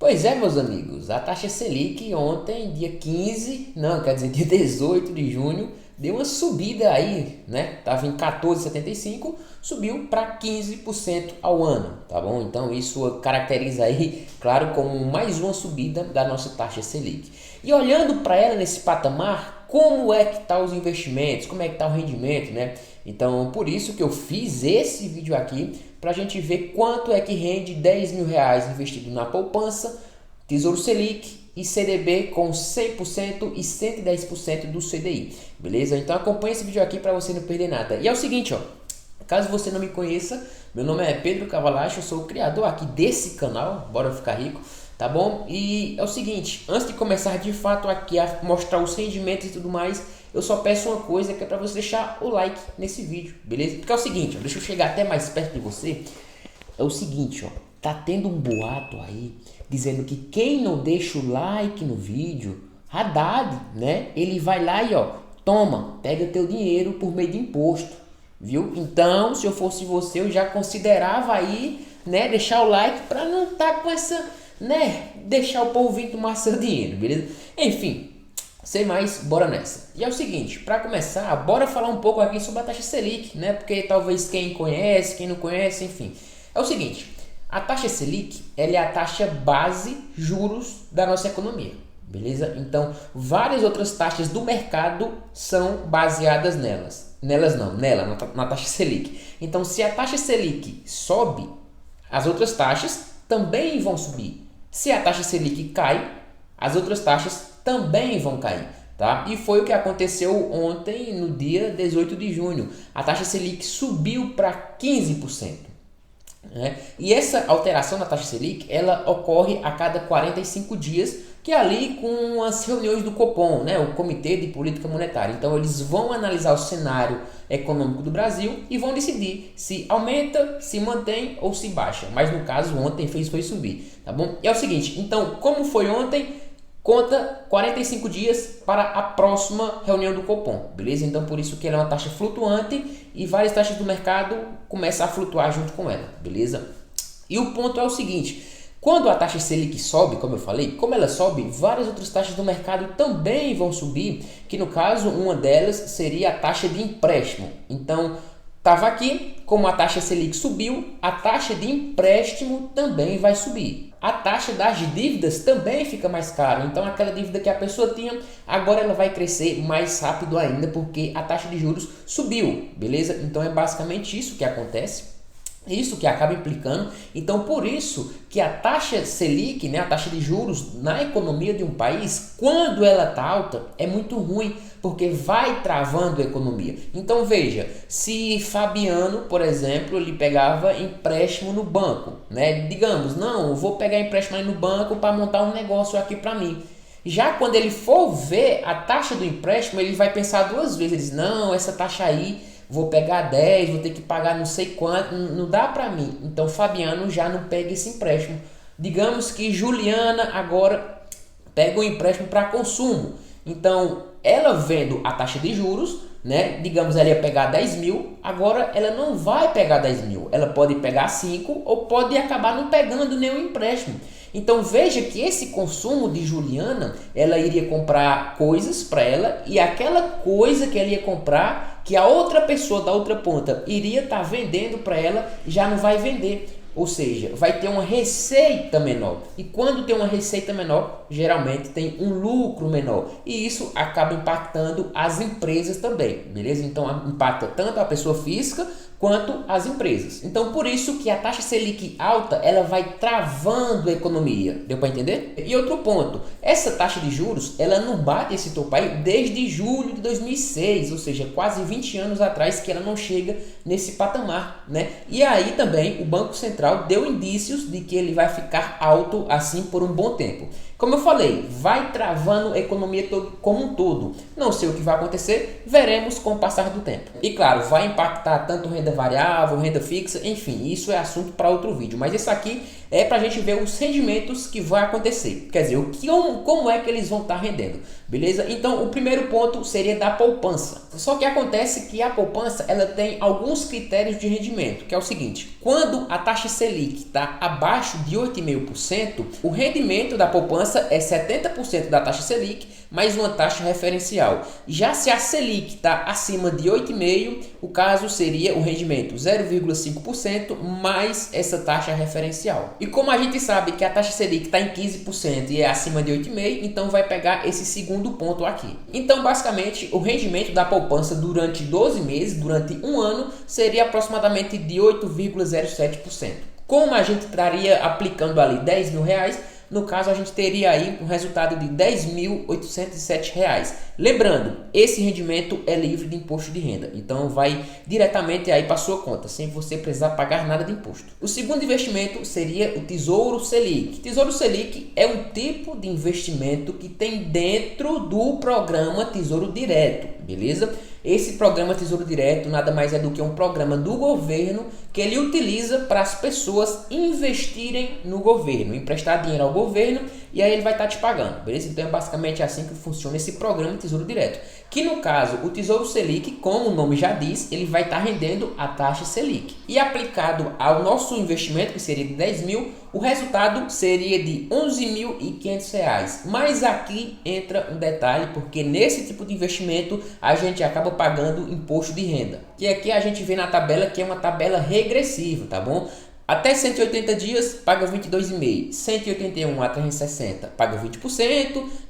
Pois é, meus amigos, a taxa Selic ontem, dia 15, não, quer dizer, dia 18 de junho, deu uma subida aí, né? Tava em 14,75, subiu para 15% ao ano, tá bom? Então isso caracteriza aí, claro, como mais uma subida da nossa taxa Selic. E olhando para ela nesse patamar, como é que tá os investimentos, como é que tá o rendimento, né? Então, por isso que eu fiz esse vídeo aqui, para a gente ver quanto é que rende 10 mil reais investido na poupança, Tesouro Selic e CDB com 100% e 110% do CDI, beleza? Então acompanha esse vídeo aqui para você não perder nada. E é o seguinte, ó, caso você não me conheça, meu nome é Pedro Cavalacho, eu sou o criador aqui desse canal, Bora Ficar Rico, tá bom? E é o seguinte, antes de começar de fato aqui a mostrar os rendimentos e tudo mais, eu só peço uma coisa, que é para você deixar o like nesse vídeo, beleza? Porque é o seguinte, ó, deixa eu chegar até mais perto de você. É o seguinte, ó, tá tendo um boato aí dizendo que quem não deixa o like no vídeo, Haddad, né? Ele vai lá e ó, toma, pega teu dinheiro por meio de imposto, viu? Então, se eu fosse você, eu já considerava aí, né, deixar o like para não tá com essa, né, deixar o povo vir tomar seu dinheiro, beleza? Enfim, sem mais, bora nessa. E é o seguinte, para começar, bora falar um pouco aqui sobre a taxa Selic, né? Porque talvez quem conhece, quem não conhece, enfim. É o seguinte, a taxa Selic, ela é a taxa base juros da nossa economia, beleza? Então, várias outras taxas do mercado são baseadas nela, na taxa Selic. Então, se a taxa Selic sobe, as outras taxas também vão subir. Se a taxa Selic cai, as outras taxas também vão cair, tá? E foi o que aconteceu ontem, no dia 18 de junho. A taxa Selic subiu para 15%. Né? E essa alteração na taxa Selic, ela ocorre a cada 45 dias, que é ali com as reuniões do Copom, né? O Comitê de Política Monetária. Então eles vão analisar o cenário econômico do Brasil e vão decidir se aumenta, se mantém ou se baixa. Mas no caso ontem foi subir, tá bom? E é o seguinte, então como foi ontem? Conta 45 dias para a próxima reunião do Copom, beleza? Então por isso que ela é uma taxa flutuante e várias taxas do mercado começam a flutuar junto com ela, beleza? E o ponto é o seguinte, quando a taxa Selic sobe, como eu falei, como ela sobe, várias outras taxas do mercado também vão subir, que no caso uma delas seria a taxa de empréstimo. Então estava aqui, como a taxa Selic subiu, a taxa de empréstimo também vai subir. A taxa das dívidas também fica mais cara. Então aquela dívida que a pessoa tinha, agora ela vai crescer mais rápido ainda, porque a taxa de juros subiu, beleza? Então é basicamente isso que acontece. Isso que acaba implicando, então por isso que a taxa Selic, né, a taxa de juros na economia de um país, quando ela está alta, é muito ruim, porque vai travando a economia. Então veja, se Fabiano, por exemplo, ele pegava empréstimo no banco, né, digamos, não, eu vou pegar empréstimo aí no banco para montar um negócio aqui para mim. Já quando ele for ver a taxa do empréstimo, ele vai pensar duas vezes, ele diz, não, essa taxa aí vou pegar 10, vou ter que pagar não sei quanto, não dá para mim. Então Fabiano já não pega esse empréstimo. Digamos que Juliana agora pega um empréstimo para consumo. Então ela vendo a taxa de juros, né? Digamos ela ia pegar 10 mil, agora ela não vai pegar 10 mil. Ela pode pegar 5 ou pode acabar não pegando nenhum empréstimo. Então veja que esse consumo de Juliana, ela iria comprar coisas para ela e aquela coisa que ela ia comprar, que a outra pessoa da outra ponta iria estar vendendo para ela, já não vai vender. Ou seja, vai ter uma receita menor. E quando tem uma receita menor, geralmente tem um lucro menor. E isso acaba impactando as empresas também, beleza? Então impacta tanto a pessoa física quanto as empresas. Então por isso que a taxa Selic alta, ela vai travando a economia. Deu para entender? E outro ponto, essa taxa de juros, ela não bate esse topo aí desde julho de 2006, ou seja, quase 20 anos atrás que ela não chega nesse patamar, né? E aí também o Banco Central deu indícios de que ele vai ficar alto assim por um bom tempo. Como eu falei, vai travando a economia como um todo. Não sei o que vai acontecer, veremos com o passar do tempo. E claro, vai impactar tanto renda variável, renda fixa, enfim, isso é assunto para outro vídeo. Mas esse aqui é para a gente ver os rendimentos que vai acontecer. Quer dizer, como é que eles vão estar rendendo, beleza? Então, o primeiro ponto seria da poupança. Só que acontece que a poupança ela tem alguns critérios de rendimento, que é o seguinte: quando a taxa Selic está abaixo de 8,5%, o rendimento da poupança é 70% da taxa Selic mais uma taxa referencial. Já se a Selic está acima de 8,5%, o caso seria o rendimento 0,5% mais essa taxa referencial. E como a gente sabe que a taxa Selic está em 15% e é acima de 8,5%, então vai pegar esse segundo ponto aqui. Então, basicamente, o rendimento da poupança durante 12 meses, durante um ano, seria aproximadamente de 8,07%. Como a gente estaria aplicando ali R$10.000, no caso a gente teria aí um resultado de R$10.807. Lembrando, esse rendimento é livre de imposto de renda, então vai diretamente aí para sua conta, sem você precisar pagar nada de imposto. O segundo investimento seria o Tesouro Selic. Tesouro Selic é um tipo de investimento que tem dentro do programa Tesouro Direto, beleza? Esse programa Tesouro Direto nada mais é do que um programa do governo que ele utiliza para as pessoas investirem no governo, emprestar dinheiro ao governo e aí ele vai estar te pagando, beleza? Então é basicamente assim que funciona esse programa Tesouro Direto. Que no caso, o Tesouro Selic, como o nome já diz, ele vai estar rendendo a taxa Selic. E aplicado ao nosso investimento, que seria de 10 mil, o resultado seria de R$11.500. Mas aqui entra um detalhe, porque nesse tipo de investimento a gente acaba pagando imposto de renda. Que aqui a gente vê na tabela que é uma tabela regressiva, tá bom? Até 180 dias paga 22,5%, 181 a 360 paga 20%,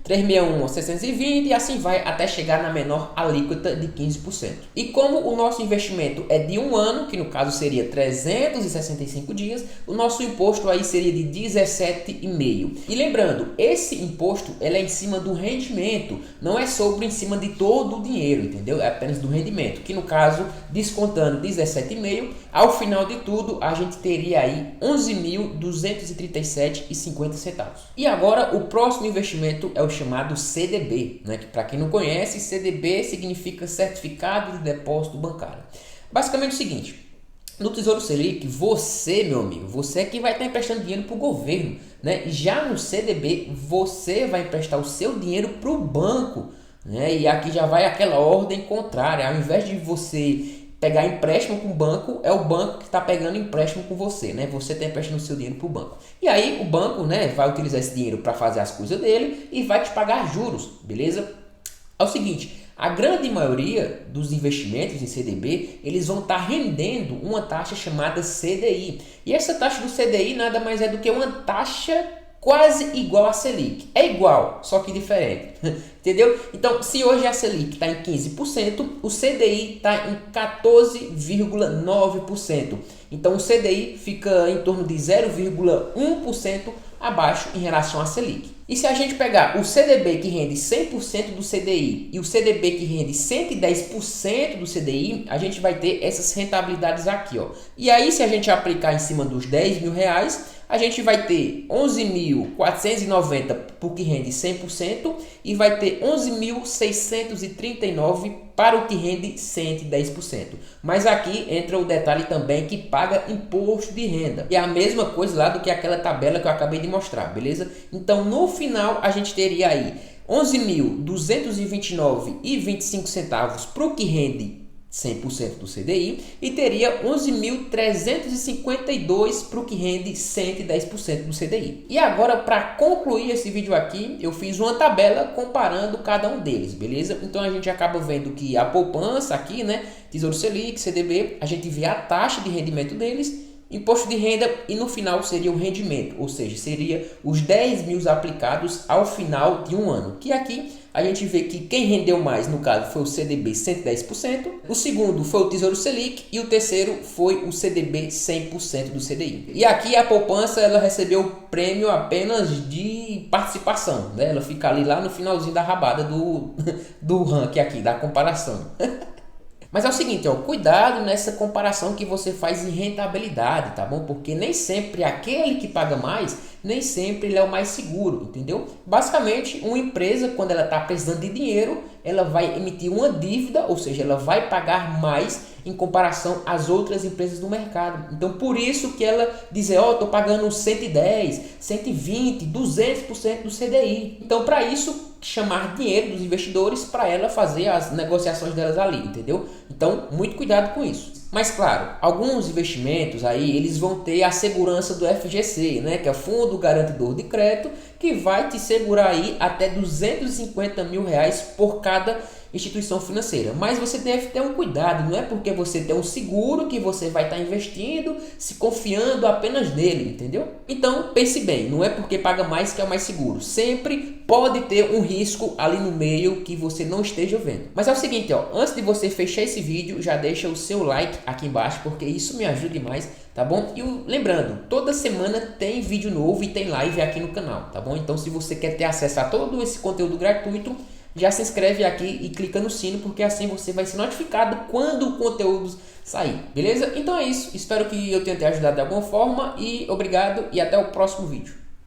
361 a 620 e assim vai até chegar na menor alíquota de 15%. E como o nosso investimento é de um ano, que no caso seria 365 dias, o nosso imposto aí seria de 17,5%. E lembrando, esse imposto ele é em cima do rendimento, não é sobre em cima de todo o dinheiro, entendeu? É apenas do rendimento, que no caso, descontando 17,5%, ao final de tudo a gente teria aí R$11.237,50. E agora o próximo investimento é o chamado CDB, né? Que para quem não conhece, CDB significa Certificado de Depósito Bancário. Basicamente é o seguinte: no Tesouro Selic, você, meu amigo, você é que vai estar emprestando dinheiro para o governo, né? Já no CDB, você vai emprestar o seu dinheiro para o banco, né? E aqui já vai aquela ordem contrária. Ao invés de você pegar empréstimo com o banco, é o banco que está pegando empréstimo com você, né? Você está emprestando o seu dinheiro para o banco. E aí o banco, né, vai utilizar esse dinheiro para fazer as coisas dele e vai te pagar juros, beleza? É o seguinte: a grande maioria dos investimentos em CDB, eles vão estar rendendo uma taxa chamada CDI. E essa taxa do CDI nada mais é do que uma taxa quase igual a Selic. É igual, só que diferente. Entendeu? Então, se hoje a Selic está em 15%, o CDI está em 14,9%. Então, o CDI fica em torno de 0,1% abaixo em relação à Selic. E se a gente pegar o CDB que rende 100% do CDI e o CDB que rende 110% do CDI, a gente vai ter essas rentabilidades aqui, ó. E aí, se a gente aplicar em cima dos R$10.000, a gente vai ter 11.490 por que rende 100% e vai ter 11.639 para o que rende 110%. Mas aqui entra o detalhe também que paga imposto de renda. E é a mesma coisa lá do que aquela tabela que eu acabei de mostrar, beleza? Então, no final, a gente teria aí 11.229,25 para o que rende 100% do CDI e teria 11.352 para o que rende 110% do CDI. E agora, para concluir esse vídeo aqui, eu fiz uma tabela comparando cada um deles, beleza? Então a gente acaba vendo que a poupança aqui, né, Tesouro Selic, CDB, a gente vê a taxa de rendimento deles, imposto de renda e no final seria o rendimento, ou seja, seria os 10 mil aplicados ao final de um ano, que aqui a gente vê que quem rendeu mais, no caso, foi o CDB 110%, o segundo foi o Tesouro Selic e o terceiro foi o CDB 100% do CDI. E aqui a poupança, ela recebeu o prêmio apenas de participação, né? Ela fica ali lá no finalzinho da rabada do ranking aqui, da comparação. Mas é o seguinte, ó, cuidado nessa comparação que você faz em rentabilidade, tá bom? Porque nem sempre aquele que paga mais, nem sempre ele é o mais seguro, entendeu? Basicamente, uma empresa, quando ela está precisando de dinheiro, ela vai emitir uma dívida, ou seja, ela vai pagar mais em comparação às outras empresas do mercado. Então, por isso que ela diz, ó, estou pagando 110, 120, 200% do CDI. Então, para isso, chamar dinheiro dos investidores para ela fazer as negociações delas ali, entendeu? Então, muito cuidado com isso. Mas claro, alguns investimentos aí, eles vão ter a segurança do FGC, né, que é o Fundo Garantidor de Crédito, que vai te segurar aí até R$250 mil por cada instituição financeira. Mas você deve ter um cuidado, não é porque você tem um seguro que você vai estar investindo, se confiando apenas nele, entendeu? Então pense bem, não é porque paga mais que é o mais seguro. Sempre pode ter um risco ali no meio que você não esteja vendo. Mas é o seguinte, ó, antes de você fechar esse vídeo, já deixa o seu like aqui embaixo, porque isso me ajuda demais, tá bom? E lembrando, toda semana tem vídeo novo e tem live aqui no canal, tá bom? Então se você quer ter acesso a todo esse conteúdo gratuito, já se inscreve aqui e clica no sino, porque assim você vai ser notificado quando o conteúdo sair, beleza? Então é isso, espero que eu tenha te ajudado de alguma forma e obrigado e até o próximo vídeo.